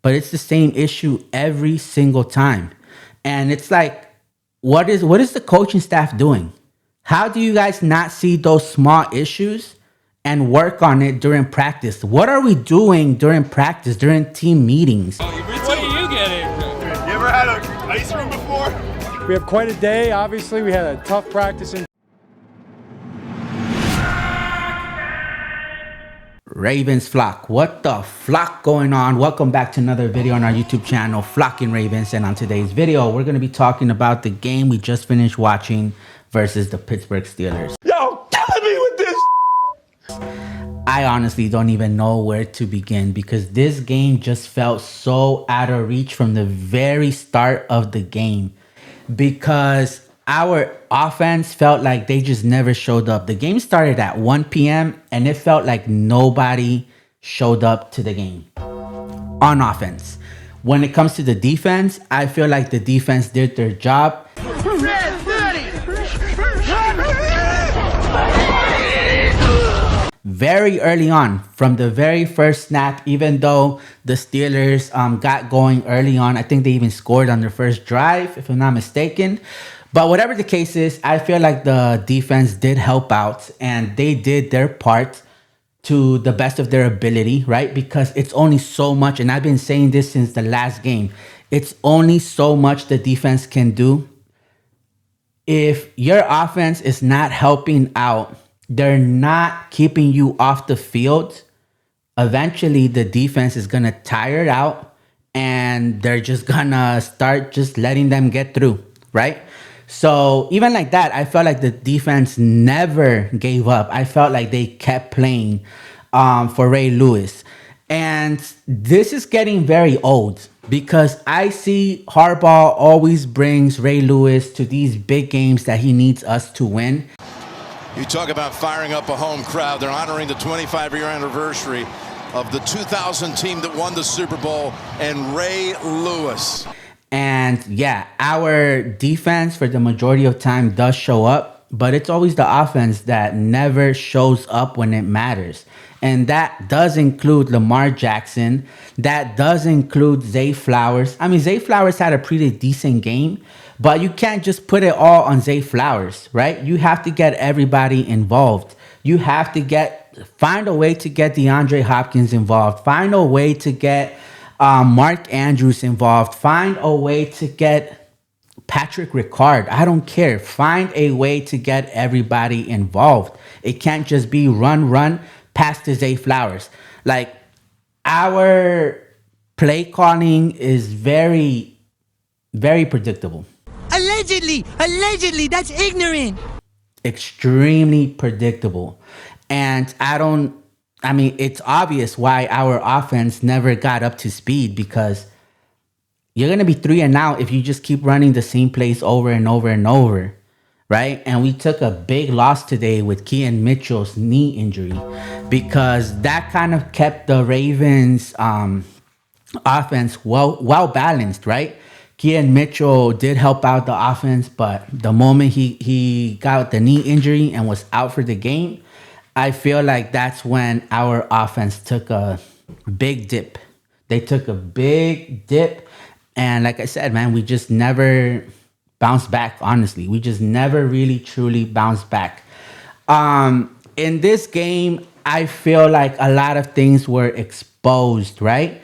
but it's the same issue every single time. And it's like, what is the coaching staff doing? How do you guys not see those small issues and work on it during practice? What are we doing during practice, during team meetings? What are you getting? You ever had an ice room before? We have quite a day. Obviously, we had a tough practice. Ravens flock, what the flock going on? Welcome back to another video on our YouTube channel, Flocking Ravens. And on today's video, we're going to be talking about the game we just finished watching versus the Pittsburgh Steelers. Yo, killing me with this. I honestly don't even know where to begin because this game just felt so out of reach from the very start of the game, because our offense felt like they just never showed up. The game started at 1 p.m. and it felt like nobody showed up to the game on offense. When it comes to the defense, I feel like the defense did their job. Very early on, from the very first snap, even though the Steelers got going early on. I think they even scored on their first drive, if I'm not mistaken. But whatever the case is, I feel like the defense did help out and they did their part to the best of their ability, right? Because it's only so much, and I've been saying this since the last game, it's only so much the defense can do. If your offense is not helping out, they're not keeping you off the field, eventually the defense is going to tire out and they're just going to start just letting them get through, right? So even like that, I felt like the defense never gave up. I felt like they kept playing for Ray Lewis. And this is getting very old because I see Harbaugh always brings Ray Lewis to these big games that he needs us to win. You talk about firing up a home crowd. They're honoring the 25-year anniversary of the 2000 team that won the Super Bowl and Ray Lewis. And yeah, our defense for the majority of time does show up, but it's always the offense that never shows up when it matters. And that does include Lamar Jackson. That does include Zay Flowers. I mean, Zay Flowers had a pretty decent game, but you can't just put it all on Zay Flowers, right? You have to get everybody involved. You have to find a way to get DeAndre Hopkins involved. Find a way to get Mark Andrews involved. Find a way to get Patrick Ricard. I don't care. Find a way to get everybody involved. It can't just be run, pass to Zay Flowers. Like, our play calling is very, very predictable. Allegedly, that's ignorant. Extremely predictable. And I mean, it's obvious why our offense never got up to speed, because you're going to be 3-and-out if you just keep running the same plays over and over and over, right? And we took a big loss today with Keaton Mitchell's knee injury, because that kind of kept the Ravens offense well balanced, right? Keaton Mitchell did help out the offense, but the moment he got the knee injury and was out for the game, I feel like that's when our offense took a big dip. They took a big dip. And like I said, man, we just never bounced back, honestly. We just never really, truly bounced back. In this game, I feel like a lot of things were exposed, right?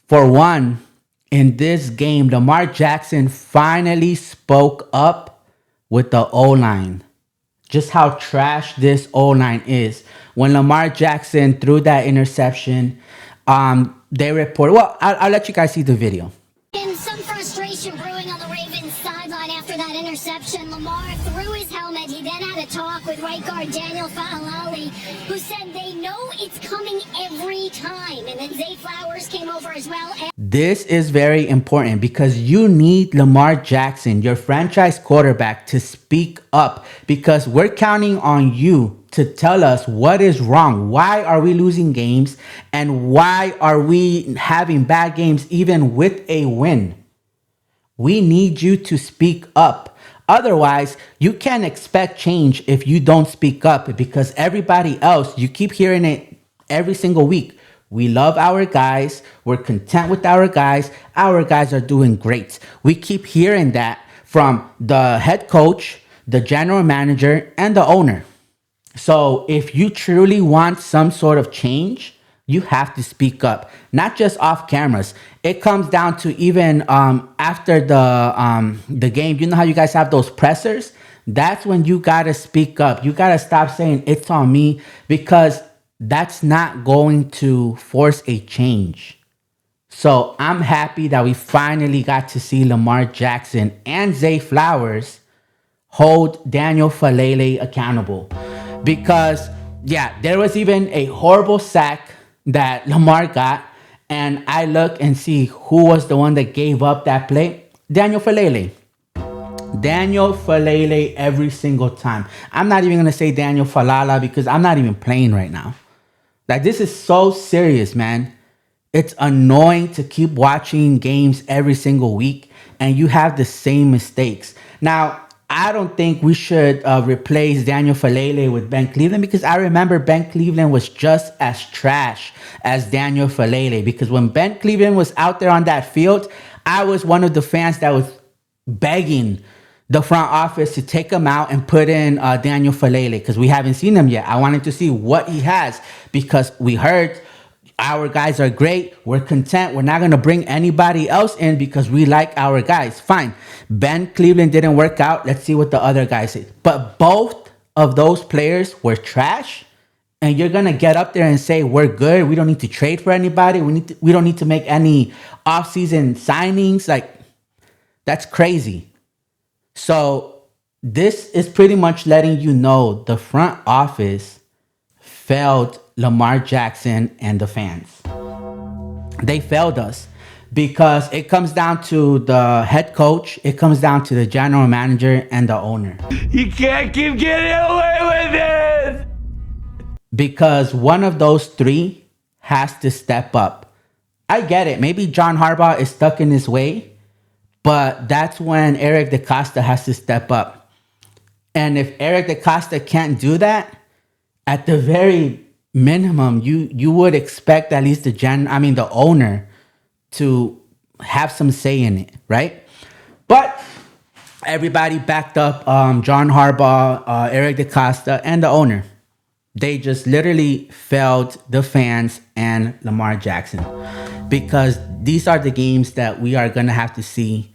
For one, in this game, Lamar Jackson finally spoke up with the O-line. Just how trash this O-line is. When Lamar Jackson threw that interception, they reported... Well, I'll let you guys see the video. And some frustration brewing on the Ravens sideline after that interception. Lamar threw his helmet. He then had a talk with right guard Daniel Faalele, who said they know it's coming every time. And then Zay Flowers came over as well. This is very important because you need Lamar Jackson, your franchise quarterback, to speak up, because we're counting on you to tell us what is wrong. Why are we losing games? And why are we having bad games even with a win? We need you to speak up. Otherwise, you can't expect change if you don't speak up, because everybody else, you keep hearing it every single week. We love our guys. We're content with our guys. Our guys are doing great. We keep hearing that from the head coach, the general manager, and the owner. So if you truly want some sort of change, you have to speak up, not just off cameras. It comes down to even after the game. You know how you guys have those pressers? That's when you gotta speak up. You gotta stop saying it's on me, because that's not going to force a change. So I'm happy that we finally got to see Lamar Jackson and Zay Flowers hold Daniel Faalele accountable. Because, yeah, there was even a horrible sack that Lamar got, and I look and see who was the one that gave up that play. Daniel Faalele. Daniel Faalele every single time. I'm not even going to say Daniel Faalele because I'm not even playing right now. Like, this is so serious, man. It's annoying to keep watching games every single week and you have the same mistakes. Now, I don't think we should replace Daniel Faalele with Ben Cleveland, because I remember Ben Cleveland was just as trash as Daniel Faalele. Because when Ben Cleveland was out there on that field, I was one of the fans that was begging the front office to take him out and put in Daniel Faalele, because we haven't seen him yet. I wanted to see what he has, because we heard our guys are great. We're content. We're not going to bring anybody else in because we like our guys. Fine. Ben Cleveland didn't work out. Let's see what the other guys say. But both of those players were trash. And you're going to get up there and say, we're good. We don't need to trade for anybody. We don't need to make any offseason signings. Like, that's crazy. So this is pretty much letting you know the front office failed Lamar Jackson and the fans. They failed us because it comes down to the head coach, it comes down to the general manager and the owner. You can't keep getting away with it! Because one of those three has to step up. I get it. Maybe John Harbaugh is stuck in his way, but that's when Eric DeCosta has to step up. And if Eric DeCosta can't do that, at the very minimum, you would expect at least the owner to have some say in it, right? But everybody backed up John Harbaugh, Eric DeCosta, and the owner. They just literally failed the fans and Lamar Jackson, because these are the games that we are going to have to see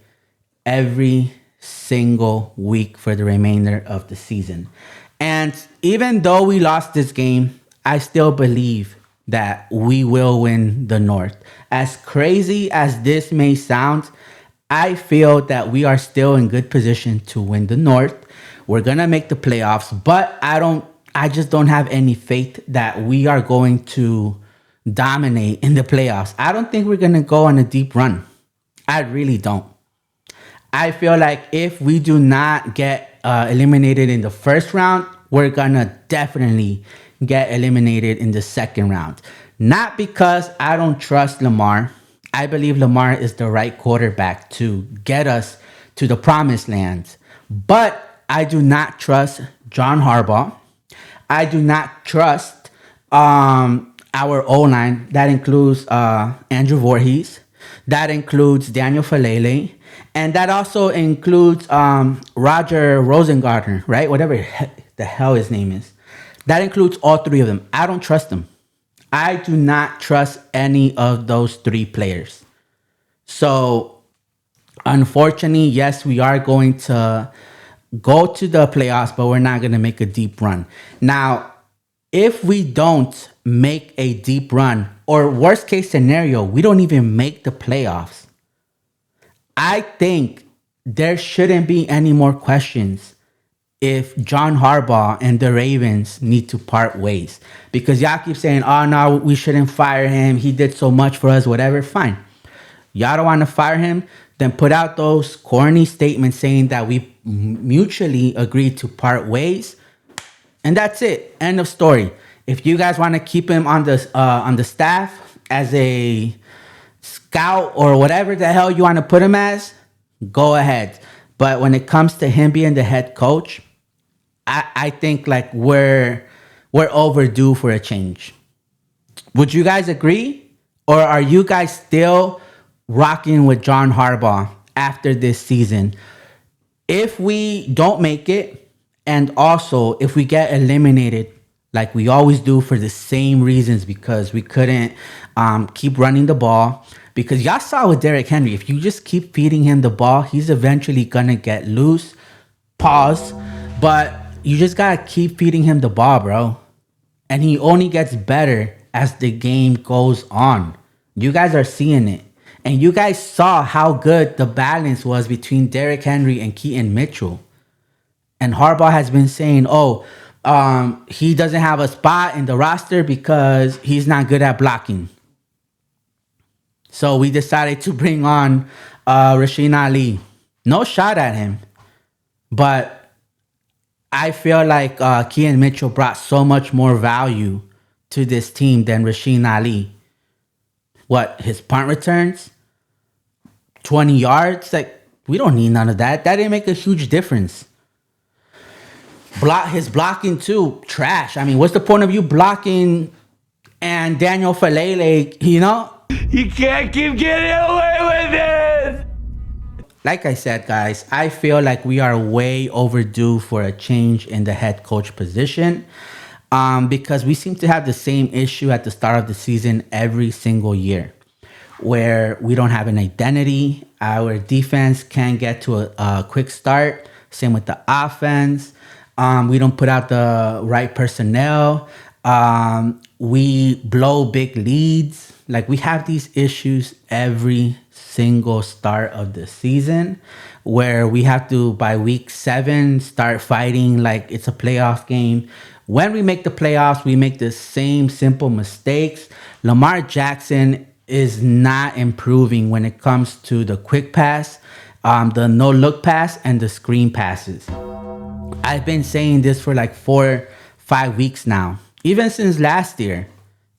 every single week for the remainder of the season. And even though we lost this game, I still believe that we will win the North. As crazy as this may sound, I feel that we are still in good position to win the North. We're going to make the playoffs, but I just don't have any faith that we are going to dominate in the playoffs. I don't think we're going to go on a deep run. I really don't. I feel like if we do not get eliminated in the first round, we're going to definitely get eliminated in the second round. Not because I don't trust Lamar. I believe Lamar is the right quarterback to get us to the promised land. But I do not trust John Harbaugh. I do not trust our O-line. That includes Andrew Voorhees. That includes Daniel Faalele. And that also includes Roger Rosengarten, right? Whatever the hell his name is. That includes all three of them. I don't trust them. I do not trust any of those three players. So, unfortunately, yes, we are going to go to the playoffs, but we're not going to make a deep run. Now, if we don't make a deep run, or worst case scenario, we don't even make the playoffs, I think there shouldn't be any more questions if John Harbaugh and the Ravens need to part ways. Because y'all keep saying, oh, no, we shouldn't fire him. He did so much for us, whatever. Fine. Y'all don't want to fire him? Then put out those corny statements saying that we mutually agreed to part ways. And that's it. End of story. If you guys want to keep him on the staff as a scout or whatever the hell you want to put him as, go ahead. But when it comes to him being the head coach, I think like we're overdue for a change. Would you guys agree? Or are you guys still rocking with John Harbaugh after this season? If we don't make it, and also if we get eliminated like we always do for the same reasons, because we couldn't keep running the ball, because y'all saw with Derrick Henry, if you just keep feeding him the ball, he's eventually gonna get loose. Pause. But you just gotta keep feeding him the ball, bro. And he only gets better as the game goes on. You guys are seeing it. And you guys saw how good the balance was between Derrick Henry and Keaton Mitchell. And Harbaugh has been saying, he doesn't have a spot in the roster because he's not good at blocking. So we decided to bring on Rasheen Ali. No shot at him. But I feel like Keaton Mitchell brought so much more value to this team than Rasheen Ali. What, his punt returns? 20 yards? Like, we don't need none of that. That didn't make a huge difference. His blocking too, trash. I mean, what's the point of you blocking and Daniel Faalele, you know? You can't keep getting away with this! Like I said, guys, I feel like we are way overdue for a change in the head coach position, because we seem to have the same issue at the start of the season every single year, where we don't have an identity. Our defense can't get to a quick start. Same with the offense. We don't put out the right personnel. We blow big leads. Like, we have these issues every single start of the season, where we have to, by week 7, start fighting like it's a playoff game. When we make the playoffs, we make the same simple mistakes. Lamar Jackson is not improving when it comes to the quick pass, the no-look pass, and the screen passes. I've been saying this for like 4-5 weeks now. Even since last year.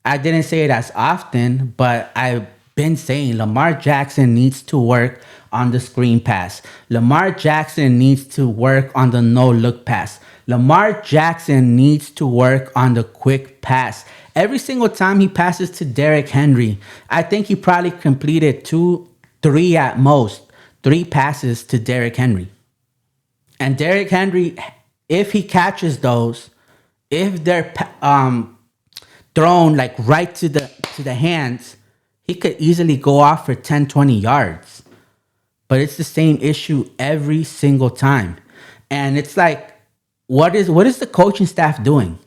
I didn't say it as often, but I've been saying Lamar Jackson needs to work on the screen pass. Lamar Jackson needs to work on the no-look pass. Lamar Jackson needs to work on the quick pass. Every single time he passes to Derrick Henry, I think he probably completed 2-3 at most, 3 passes to Derrick Henry. And Derrick Henry, if he catches those, if they're thrown like right to the hands, he could easily go off for 10-20 yards. But it's the same issue every single time. And it's like, what is the coaching staff doing?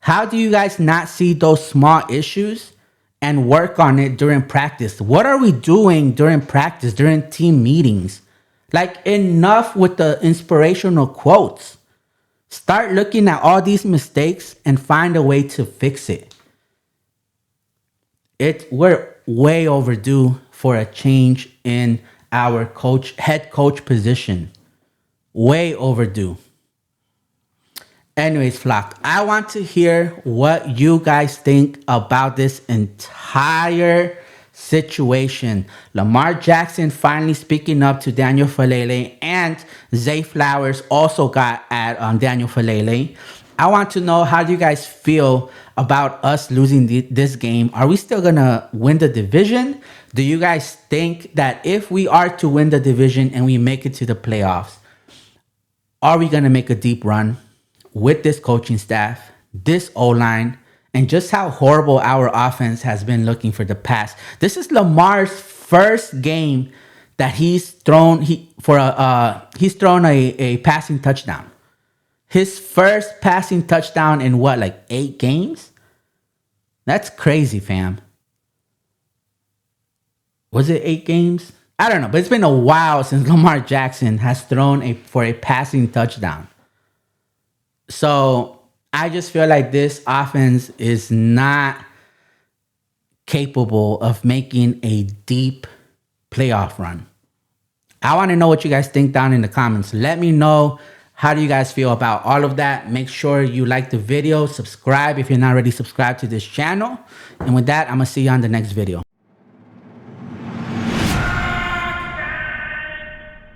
How do you guys not see those small issues and work on it during practice? What are we doing during practice, during team meetings? Like, enough with the inspirational quotes. Start looking at all these mistakes and find a way to fix it. We're way overdue for a change in our head coach position. Way overdue. Anyways, flock, I want to hear what you guys think about this entire situation. Lamar Jackson finally speaking up to Daniel Faalele, and Zay Flowers also got at Daniel Faalele. I want to know, how do you guys feel about us losing this game? Are we still going to win the division? Do you guys think that if we are to win the division and we make it to the playoffs, are we going to make a deep run with this coaching staff, this O-line, and just how horrible our offense has been looking for the past? This is Lamar's first game that he's thrown a passing touchdown. His first passing touchdown in what, like 8 games? That's crazy, fam. Was it 8 games? I don't know, but it's been a while since Lamar Jackson has thrown for a passing touchdown. So I just feel like this offense is not capable of making a deep playoff run. I want to know what you guys think down in the comments. Let me know, how do you guys feel about all of that? Make sure you like the video, subscribe if you're not already subscribed to this channel. And with that, I'm going to see you on the next video.